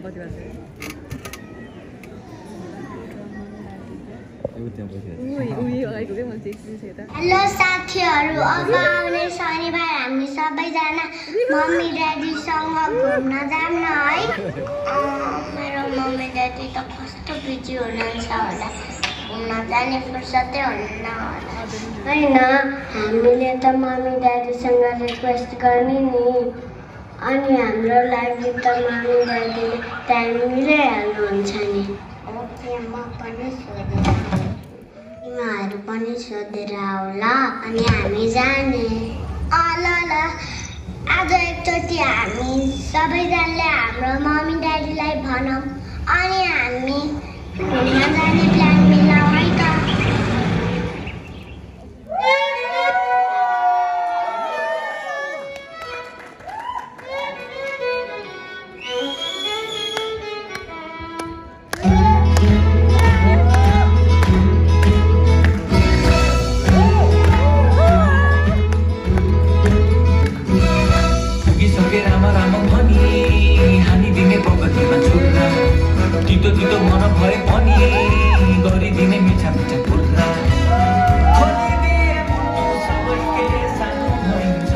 कति बार हेलो साथीहरू, अब आउने शनिबार हामी सबैजना मम्मी ड्याडीसँग घुम्न जान्न है। मेरो मम्मी ड्याडी त कस्तो बिजी हुनुहुन्छ होला, घुम्न जाने फुर्सदै हुन्न होला होइन। हामीले त मम्मी ड्याडीसँग रिक्वेस्ट गर्ने नि, अनि हाम्रो लागि त मम्मी ड्याडीले टाइम मिलाइहाल्नुहुन्छ नि। ओके, म पनि सोधेर तिमीहरू पनि सोधेर आउला, अनि हामी जाने। ल ल, आज एकचोटि हामी सबैजनाले हाम्रो मम्मी ड्याडीलाई भनौँ, अनि हामी घुम्न जाने प्लान मिलाउँ है त। तितो तितो मन भए पनि गरिदिने मिठा मिठा कुरा खोलिदिए मुटु सबैले सानो भइन्छ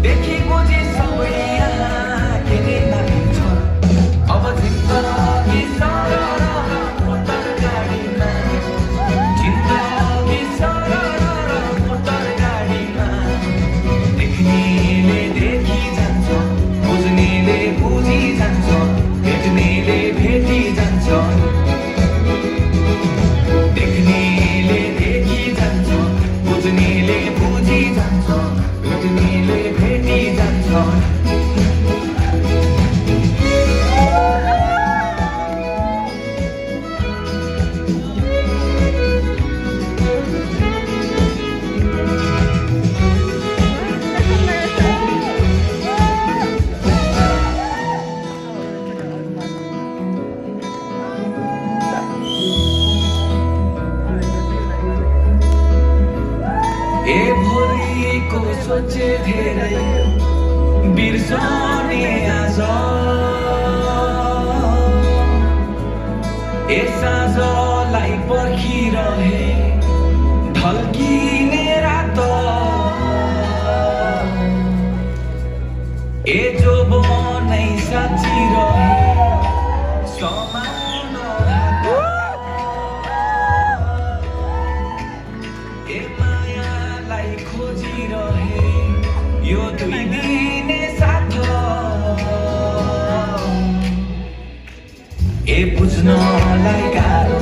देखि बुझे सबै यहाँ के रे लागिन्छ। अब जिन्दगी सरर मोटर गाडीमा, जिन्दगी सरर मोटर गाडीमा देख्नेले देखि जान्छ, बुझ्नेले बुझी जान्छ, भेट्नेले भेटी जान्छ, देख्नेले देखि जान्छ, बुझ्नेले बुझी जान्छ, भेट्नेले भेटी जान्छ। भोलिको सोचे धेरै बिर्सने आज, साँझलाई पर्खिरहे ढल्किने रात, जो बनै साँचिरहे समान हात, मायालाई खोजिरहे यो दुई दिने साथ, बुझ्नलाई गाह्रो